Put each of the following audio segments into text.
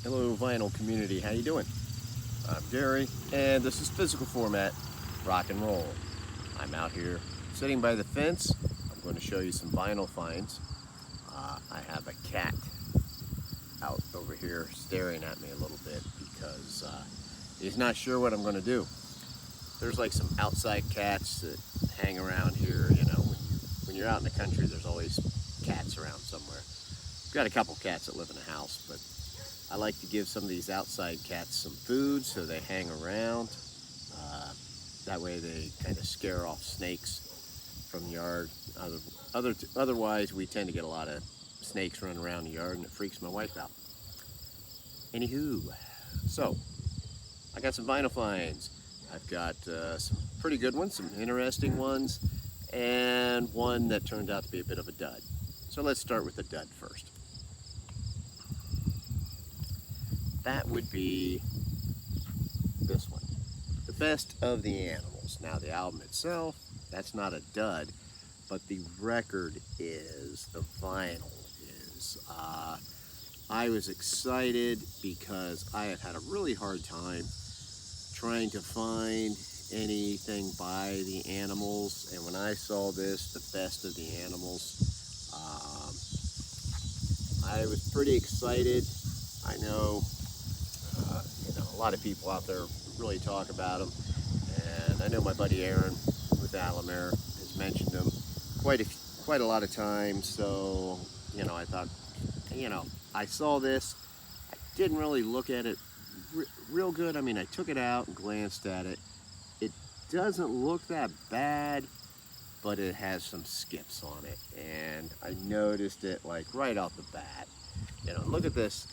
Hello vinyl community, how you doing? I'm Gary, and this is Physical Format Rock and Roll. I'm out here sitting by the fence. I'm going to show you some vinyl finds. I have a cat out over here staring at me a little bit because he's not sure what I'm going to do. There's like some outside cats that hang around here, you know, when you're out in the country, there's always cats around somewhere. I've got a couple cats that live in the house, but I like to give some of these outside cats some food so they hang around. That way they kind of scare off snakes from the yard. Otherwise, we tend to get a lot of snakes running around the yard and it freaks my wife out. Anywho, so I got some vinyl finds. I've got some pretty good ones, some interesting ones, and one that turned out to be a bit of a dud. So let's start with the dud first. That would be this one, The Best of the Animals. Now the album itself, that's not a dud, but the record is, the vinyl is. I was excited because I had had a really hard time trying to find anything by the Animals, and when I saw this, The Best of the Animals, I was pretty excited. I know a lot of people out there really talk about them, and I know my buddy Aaron with Alamere has mentioned them quite a lot of times. So I thought, I saw this, I didn't really look at it real good. I mean, I took it out and glanced at it. It doesn't look that bad, but it has some skips on it, and I noticed it like right off the bat. Look at this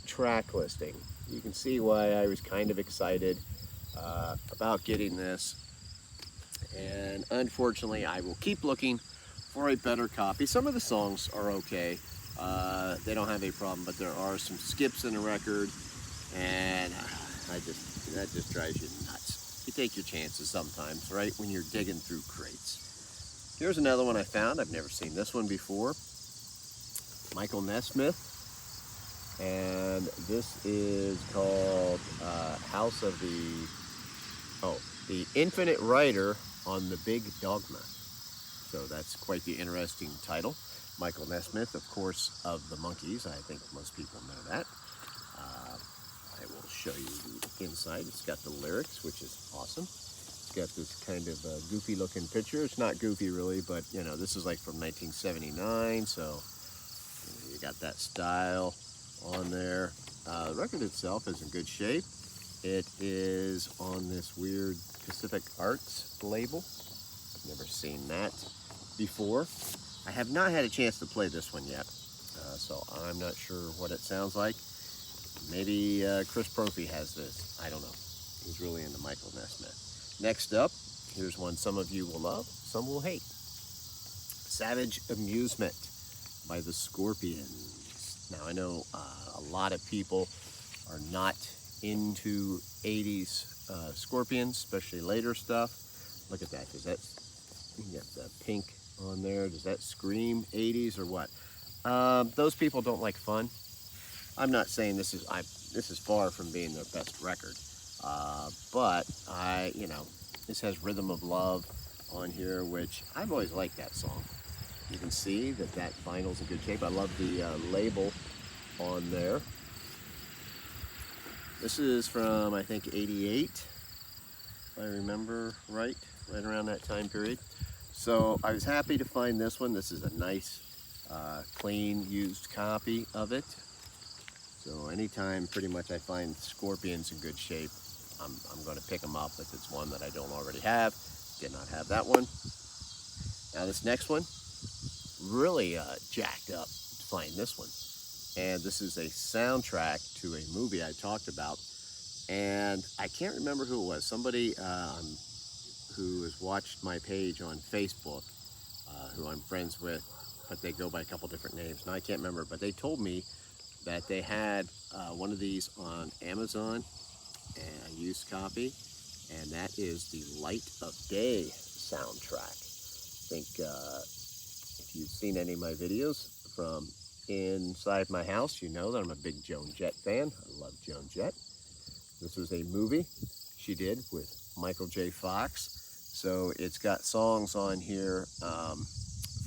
track listing. You can see why I was kind of excited about getting this, and unfortunately I will keep looking for a better copy. Some of the songs are okay, they don't have a problem, but there are some skips in the record, and that just drives you nuts. You take your chances sometimes, right, when you're digging through crates. Here's another one I found. I've never seen this one before. Michael Nessman. And this is called House of the Infinite Rider on the Big Dogma. So that's quite the interesting title. Michael Nesmith, of course, of the Monkees. I think most people know that. I will show you the inside. It's got the lyrics, which is awesome. It's got this kind of goofy looking picture. It's not goofy really, but this is like from 1979, so you got that style on there. The record itself is in good shape. It is on this weird Pacific Arts label. I've never seen that before. I have not had a chance to play this one yet, so I'm not sure what it sounds like. Maybe Chris Prophy has this. I don't know. He's really into Michael Nesmith. Next up, here's one some of you will love, some will hate. Savage Amusement by the Scorpions. Now I know a lot of people are not into 80s Scorpions, especially later stuff. Look at that. You got the pink on there. Does that scream 80s or what? Those people don't like fun. I'm not saying this is far from being their best record, but this has Rhythm of Love on here, which I've always liked that song. You can see that vinyl's in good shape. I love the label on there. This is from, I think, 88, if I remember right around that time period. So I was happy to find this one. This is a nice, clean, used copy of it. So anytime pretty much I find Scorpions in good shape, I'm going to pick them up if it's one that I don't already have. Did not have that one. Now this next one, really jacked up to find this one, and this is a soundtrack to a movie I talked about, and I can't remember who it was. Somebody who has watched my page on Facebook, who I'm friends with, but they go by a couple different names, and I can't remember, but they told me that they had one of these on Amazon, a used copy, and that is the Light of Day soundtrack. I think if you've seen any of my videos from inside my house, you know that I'm a big Joan Jett fan. I love Joan Jett. This was a movie she did with Michael J. Fox. So it's got songs on here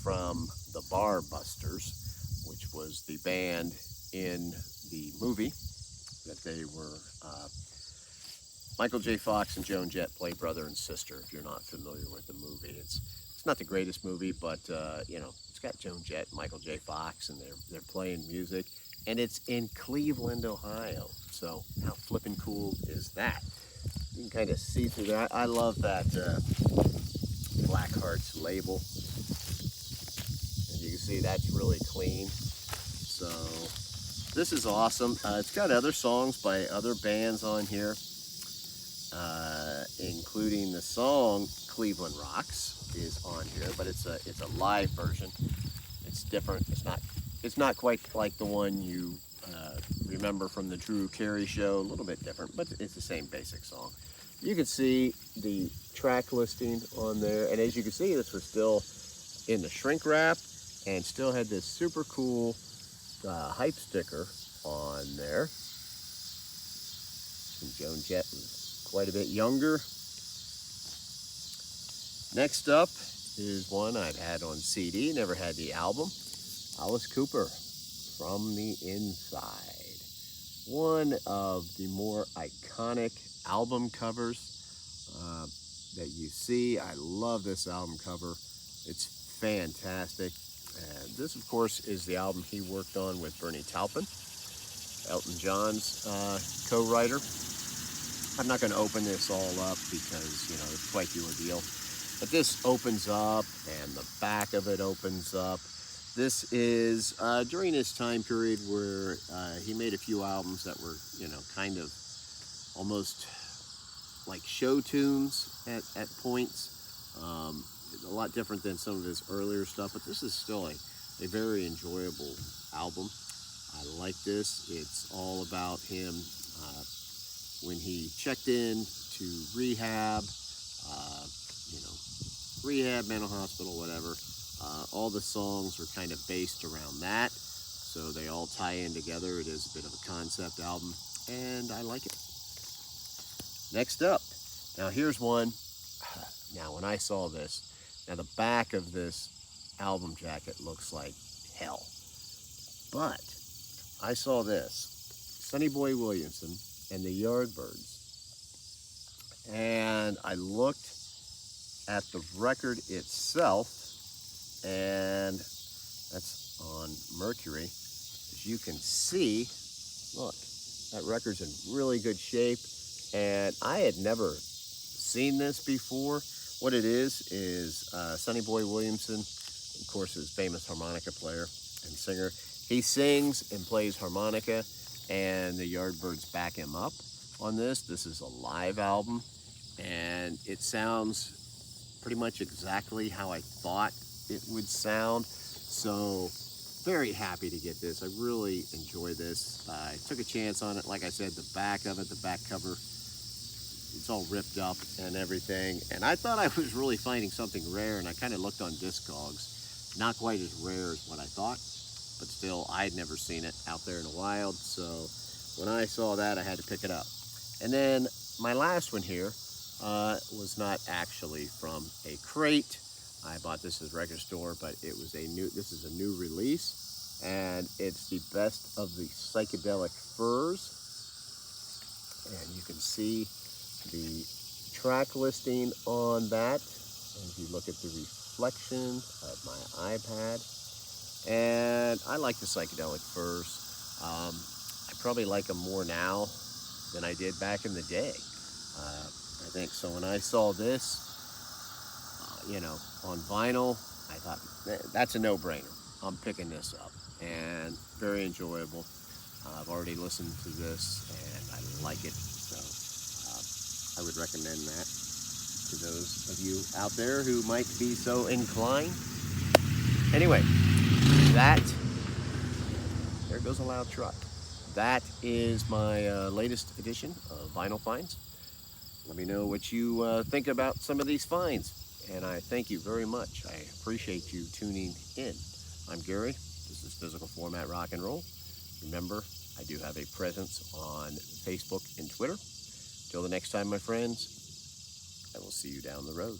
from the Bar Busters, which was the band in the movie that they were. Michael J. Fox and Joan Jett play brother and sister. If you're not familiar with the movie, it's not the greatest movie, but you know, it's got Joan Jett, Michael J. Fox, and they're playing music, and it's in Cleveland, Ohio. So how flippin' cool is that? You can kind of see through that. I love that Black Hearts label. As you can see, that's really clean. So this is awesome. It's got other songs by other bands on here, including the song Cleveland Rocks is on here, but it's a live version. It's different. It's not quite like the one you remember from the Drew Carey show. A little bit different, but it's the same basic song. You can see the track listing on there, and as you can see, this was still in the shrink wrap and still had this super cool hype sticker on there. And Joan Jett was quite a bit younger. Next up is one I've had on CD, never had the album. Alice Cooper, From the Inside. One of the more iconic album covers that you see. I love this album cover. It's fantastic. And this, of course, is the album he worked on with Bernie Taupin, Elton John's co-writer. I'm not going to open this all up because, you know, it's quite the ordeal. But this opens up, and the back of it opens up. This is during his time period where he made a few albums that were, you know, kind of almost like show tunes at points. A lot different than some of his earlier stuff, but this is still a very enjoyable album. I like this. It's all about him when he checked in to rehab, you know, rehab, mental hospital, whatever. All the songs are kind of based around that, so they all tie in together. It is a bit of a concept album, and I like it. Next up, now here's one. Now when I saw this, now the back of this album jacket looks like hell, but I saw this, Sonny Boy Williamson and the Yardbirds, and I looked at the record itself, and that's on Mercury. As you can see, look, that record's in really good shape, and I had never seen this before. What it is Sonny Boy Williamson, of course, is famous harmonica player and singer. He sings and plays harmonica, and the Yardbirds back him up on this. This is a live album, and it sounds pretty much exactly how I thought it would sound. So very happy to get this. I really enjoy this. I took a chance on it. Like I said, the back of it, the back cover, it's all ripped up and everything. And I thought I was really finding something rare, and I kind of looked on Discogs. Not quite as rare as what I thought, but still, I'd never seen it out there in the wild. So when I saw that, I had to pick it up. And then my last one here was not actually from a crate. I bought this at a record store, but this is a new release, and it's the best of the Psychedelic Furs. And you can see the track listing on that. And if you look at the reflection of my iPad, and I like the Psychedelic Furs. I probably like them more now than I did back in the day. I think so. When I saw this, you know, on vinyl, I thought that's a no-brainer. I'm picking this up, and very enjoyable. I've already listened to this, and I like it. So I would recommend that to those of you out there who might be so inclined. Anyway, there goes a loud truck. That is my latest edition of Vinyl Finds. Let me know what you think about some of these finds. And I thank you very much. I appreciate you tuning in. I'm Gary. This is is physical format rock and roll. Remember, I do have a presence on Facebook and Twitter. Till the next time, my friends, I will see you down the road.